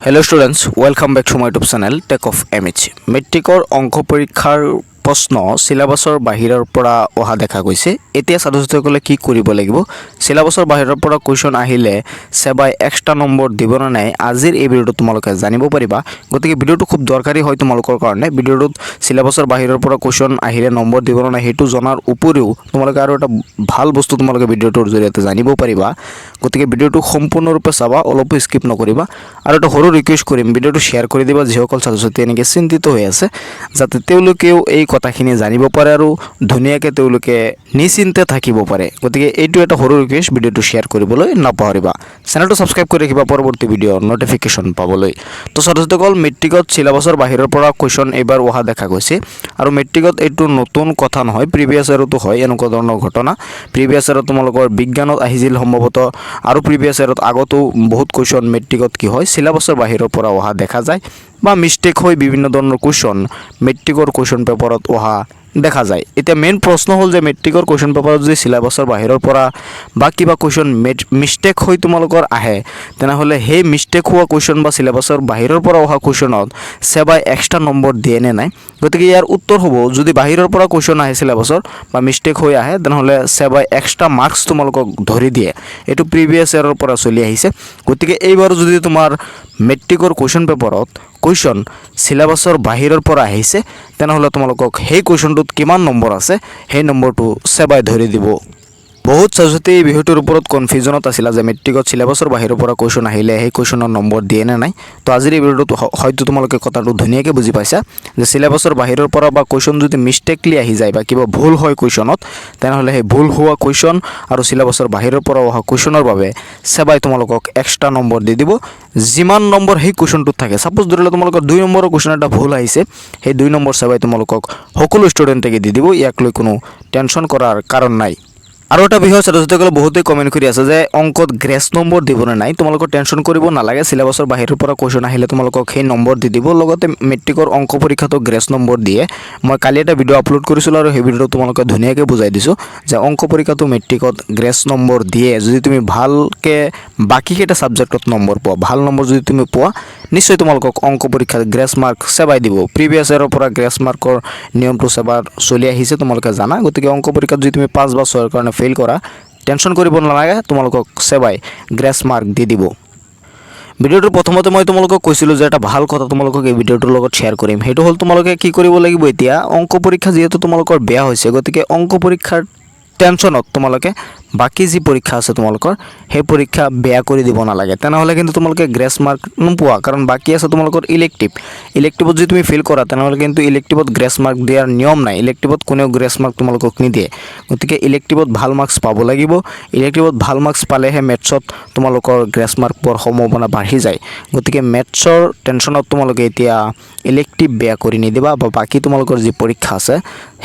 Hello students welcome back to my YouTube channel take off MH मेट्रिকৰ অংক পৰীক্ষাৰ প্ৰশ্ন সিলেবাসৰ বাহিৰৰ পৰা অহা দেখা গৈছে। এতিয়া ছাত্ৰছাত্ৰীসকলে কি কৰিব লাগিব, সিলেবাসৰ বাহিৰৰ পৰা কোৱেশ্চন আহিলে সেবাই এক্সট্ৰা নম্বৰ দিব না নাই আজিৰ এই ভিডিঅ'টো তোমালোকে জানিব পাৰিবা। গতিকে ভিডিঅ'টো খুব দৰকাৰী হয় তোমালোকৰ কাৰণে। ভিডিঅ'টোত সিলেবাসৰ বাহিৰৰ পৰা কোৱেশ্চন আহিলে নম্বৰ দিব না নাই হেতু জনাৰ উপৰিও তোমালোকে আৰু এটা ভাল বস্তু তোমালোকে ভিডিঅ'টোৰ জৰিয়তে জানিব পাৰিবা। গতিকে ভিডিঅ'টো সম্পূৰ্ণৰূপে চাবা, অলপো স্কিপ নকৰিবা। আৰু এটা সৰু ৰিকুৱেষ্ট কৰিম, ভিডিঅ'টো শ্বেয়াৰ কৰি দিবা যিসকল ছাত্ৰছাত্ৰী এনেকৈ চিন্তিত হৈ আছে, যাতে তেওঁলোকেও এই কথাখিনি জানিব পাৰে আৰু ধুনীয়াকৈ তেওঁলোকে নিশ্চিন্তে থাকিব পাৰে। গতিকে এইটো এটা সৰু ৰিকুৱেষ্ট, ভিডিঅ'টো শ্বেয়াৰ কৰিবলৈ নাপাহৰিবা। চেনেলটো ছাবস্ক্ৰাইব কৰি ৰাখিবা পৰৱৰ্তী ভিডিঅ'ৰ নটিফিকেশ্যন পাবলৈ। তো ছাত্ৰছাত্ৰীসকল মেট্ৰিকত সিলেবাসৰ বাহিৰৰ পৰা কুৱেশ্যন এইবাৰ অহা দেখা গৈছে। আৰু মেট্ৰিকত এইটো নতুন কথা নহয়, প্ৰিভিয়াছ ইয়াৰতো হয় এনেকুৱা ধৰণৰ ঘটনা। প্ৰিভিয়াছ ইয়াৰত তোমালোকৰ বিজ্ঞানত আহিছিল সম্ভৱতঃ, আৰু প্ৰিভিয়াছ ইয়াৰত আগতো বহুত কুৱেশ্যন মেট্ৰিকত কি হয় সিলেবাসৰ বাহিৰৰ পৰা অহা দেখা যায়, বা মিষ্টেক হৈ বিভিন্ন ধৰণৰ কুৱেশ্যন মেট্ৰিকৰ কুৱেশ্যন পেপাৰত অহা দেখা যায়। এতিয়া মেইন প্ৰশ্ন হ'ল যে মেট্ৰিকৰ কুৱেশ্যন পেপাৰত যদি সিলেবাসৰ বাহিৰৰ পৰা বা কিবা কুৱেশ্যন মিষ্টেক হৈ তোমালোকৰ আহে, তেনেহ'লে সেই মিষ্টেক হোৱা কুৱেশ্যন বা সিলেবাসৰ বাহিৰৰ পৰা অহা কুৱেশ্যনত সেবাই এক্সট্ৰা নম্বৰ দিয়ে নে নাই। গতিকে ইয়াৰ উত্তৰ হ'ব, যদি বাহিৰৰ পৰা কুৱেশ্যন আহে সিলেবাসৰ বা মিষ্টেক হৈ আহে, তেনেহ'লে সেবাই এক্সট্ৰা মাৰ্কছ তোমালোকক ধৰি দিয়ে। এইটো প্ৰিভিয়াছ ইয়াৰৰ পৰা চলি আহিছে। গতিকে এইবাৰ যদি তোমাৰ মেট্ৰিকৰ কুৱেশ্যন পেপাৰত কুৱেশ্যন সিলেবাসৰ বাহিৰৰ পৰা আহিছে, তেনেহ'লে তোমালোকক সেই কুৱেশ্যনটোত কিমান নম্বৰ আছে সেই নম্বৰটো সেবাই ধৰি দিব। বহুত ছাত্ৰছাত্ৰী এই বিষয়টোৰ ওপৰত কনফিউজনত আছিলা যে মেট্ৰিকত সিলেবাসৰ বাহিৰৰ পৰা কুৱেশ্যন আহিলে সেই কুৱেশ্যনৰ নম্বৰ দিয়ে নে নাই। তো আজিৰ এই ভিডিঅ'টোত হয়তো তোমালোকে কথাটো ধুনীয়াকৈ বুজি পাইছা যে সিলেবাসৰ বাহিৰৰ পৰা বা কুৱেশ্যন যদি মিষ্টেকলি আহি যায় বা কিবা ভুল হয় কুৱেশ্যনত, তেনেহ'লে সেই ভুল হোৱা কুৱেশ্যন আৰু সিলেবাসৰ বাহিৰৰ পৰা অহা কুৱেশ্যনৰ বাবে সেবাই তোমালোকক এক্সট্ৰা নম্বৰ দি দিব। যিমান নম্বৰ সেই কুৱেশ্যনটোত থাকে, ছাপোজ ধৰিলে তোমালোকৰ 2 নম্বৰৰ কুৱেশ্যন এটা ভুল আহিছে, সেই 2 নম্বৰ সেবাই তোমালোকক সকলো ষ্টুডেণ্টকে দি দিব। ইয়াক লৈ কোনো টেনশ্যন কৰাৰ কাৰণ নাই। আৰু এটা বিষয় ছাত্ৰছাত্ৰীসকলে বহুতেই কমেণ্ট কৰি আছে যে অংকত গ্ৰেছ নম্বৰ দিবনে নাই। তোমালোকৰ টেনশ্যন কৰিব নালাগে, সিলেবাসৰ বাহিৰৰ পৰা কুৱেশ্যন আহিলে তোমালোকক সেই নম্বৰ দি দিব। লগতে মেট্ৰিকৰ অংক পৰীক্ষাতো গ্ৰেছ নম্বৰ দিয়ে। মই কালি এটা ভিডিঅ' আপলোড কৰিছিলোঁ আৰু সেই ভিডিঅ'টো তোমালোকে ধুনীয়াকৈ বুজাই দিছোঁ যে অংক পৰীক্ষাতো মেট্ৰিকত গ্ৰেছ নম্বৰ দিয়ে। যদি তুমি ভালকৈ বাকীকেইটা ছাবজেক্টত নম্বৰ পোৱা, ভাল নম্বৰ যদি তুমি পোৱা, নিশ্চয় তোমালোকক অংক পৰীক্ষাত গ্ৰেছ মাৰ্ক সেবাই দিব। প্ৰিভিয়াছ ইয়াৰৰ পৰা গ্ৰেছ মাৰ্কৰ নিয়মটো সেবাৰ চলি আহিছে তোমালোকে জানা। গতিকে অংক পৰীক্ষাত যদি তুমি 5 বা 6ৰ কাৰণে ফেইল কৰা, টেনশ্যন কৰিব নালাগে, তোমালোকক সেবাই গ্ৰেছ মাৰ্ক দি দিব। ভিডিঅ'টোৰ প্ৰথমতে মই তোমালোকক কৈছিলোঁ যে এটা ভাল কথা তোমালোকক এই ভিডিঅ'টোৰ লগত শ্বেয়াৰ কৰিম। সেইটো হ'ল তোমালোকে কি কৰিব লাগিব, এতিয়া অংক পৰীক্ষা যিহেতু তোমালোকৰ বেয়া হৈছে, গতিকে অংক পৰীক্ষাৰ টেনশ্যনত তোমালোকে বাকী যি পৰীক্ষা আছে তোমালোকৰ সেই পৰীক্ষা বেয়া কৰি দিব নালাগে। তেনেহ'লে কিন্তু তোমালোকে গ্ৰেছ মাৰ্ক নোপোৱা, কাৰণ বাকী আছে তোমালোকৰ ইলেক্টিভত যদি তুমি ফেইল কৰা, তেনেহ'লে কিন্তু ইলেক্টিভত গ্ৰেছ মাৰ্ক দিয়াৰ নিয়ম নাই। ইলেক্টিভত কোনেও গ্ৰেছ মাৰ্ক তোমালোকক নিদিয়ে। গতিকে ইলেক্টিভত ভাল মাৰ্কছ পাব লাগিব। ইলেক্টিভত ভাল মাৰ্কছ পালেহে মেথছত তোমালোকৰ গ্ৰেছ মাৰ্ক পোৱাৰ সম্ভাৱনা বাঢ়ি যায়। গতিকে মেথছৰ টেনশ্যনত তোমালোকে এতিয়া ইলেক্টিভ বেয়া কৰি নিদিবা, বা বাকী তোমালোকৰ যি পৰীক্ষা আছে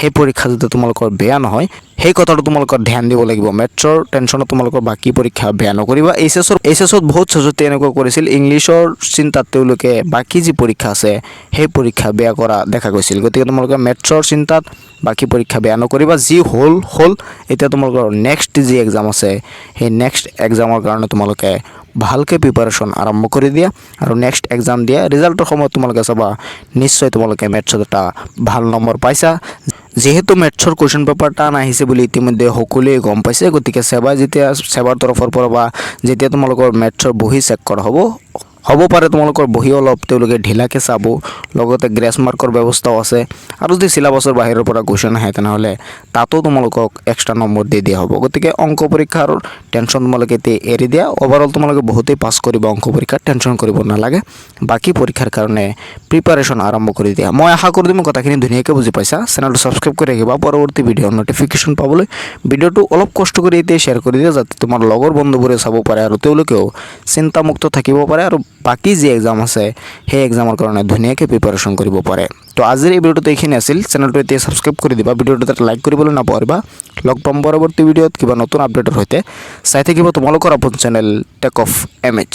সেই পৰীক্ষা যাতে তোমালোকৰ বেয়া নহয় সেই কথাটো তোমালোকৰ ধ্যান দিব লাগিব। মেথছৰ টেনশ্যনত তোমালোকৰ বাকী পৰীক্ষা বেয়া নকৰিবা। এইচএছত বহুত ছাত্ৰছাত্ৰী এনেকুৱা কৰিছিল, ইংলিছৰ চিন্তাত তেওঁলোকে বাকী যি পৰীক্ষা আছে সেই পৰীক্ষা বেয়া কৰা দেখা গৈছিল। গতিকে তোমালোকে মেথছৰ চিন্তাত বাকী পৰীক্ষা বেয়া নকৰিবা। যি হ'ল এতিয়া তোমালোকৰ নেক্সট যি এক্সাম আছে সেই নেক্সট এক্সামৰ কাৰণে তোমালোকে ভালকৈ প্ৰিপাৰেশ্যন আৰম্ভ কৰি দিয়া, আৰু নেক্সট এক্সাম দিয়া ৰিজাল্টৰ সময়ত তোমালোকে চাবা নিশ্চয় তোমালোকে মেথছত এটা ভাল নম্বৰ পাইছা। যিহেতু মেথছৰ কুৱেশ্যন পেপাৰ টান আহিছে বুলি ইতিমধ্যে সকলোৱে গম পাইছে। গতিকে সেবাৰ তৰফৰ পৰা বা যেতিয়া তোমালোকৰ মেথছৰ বহি চেক কৰা হ'ব পাৰে তোমালোকৰ বহি অলপ তেওঁলোকে ঢিলাকৈ চাব, লগতে গ্ৰেছ মাৰ্কৰ ব্যৱস্থাও আছে। আৰু যদি সিলেবাসৰ বাহিৰৰ পৰা কুৱেশ্যন আহে, তেনেহ'লে তাতো তোমালোকক এক্সট্ৰা নম্বৰ দি দিয়া হ'ব। গতিকে অংক পৰীক্ষাৰ টেনশ্যন তোমালোকে এতিয়া এৰি দিয়া। অভাৰঅল তোমালোকে বহুতেই পাছ কৰিবা অংক পৰীক্ষাত, টেনশ্যন কৰিব নালাগে। বাকী পৰীক্ষাৰ কাৰণে প্ৰিপাৰেশ্যন আৰম্ভ কৰি দিয়া। মই আশা কৰি তুমি কথাখিনি ধুনীয়াকৈ বুজি পাইছা। চেনেলটো ছাবস্ক্ৰাইব কৰি ৰাখিবা পৰৱৰ্তী ভিডিঅ'ৰ নটিফিকেশ্যন পাবলৈ। ভিডিঅ'টো অলপ কষ্ট কৰি এতিয়া শ্বেয়াৰ কৰি দিয়া, যাতে তোমাৰ লগৰ বন্ধুবোৰে চাব পাৰে আৰু তেওঁলোকেও চিন্তামুক্ত থাকিব পাৰে, আৰু বাকী যি এক্সাম আছে সেই এক্সামৰ কাৰণে ধুনীয়াকৈ প্ৰিপাৰেশ্যন কৰিব পাৰে। তো আজিৰ এই ভিডিঅ'টো এইখিনি আছিল। চেনেলটো এতিয়া ছাবস্ক্ৰাইব কৰি দিবা, ভিডিঅ'টো তাত লাইক কৰিবলৈ নাপাহৰিবা। লগ পাম পৰৱৰ্তী ভিডিঅ'ত কিবা নতুন আপডেটৰ সৈতে। চাই থাকিব তোমালোকৰ আপোন চেনেল টেক অফ এমএচ।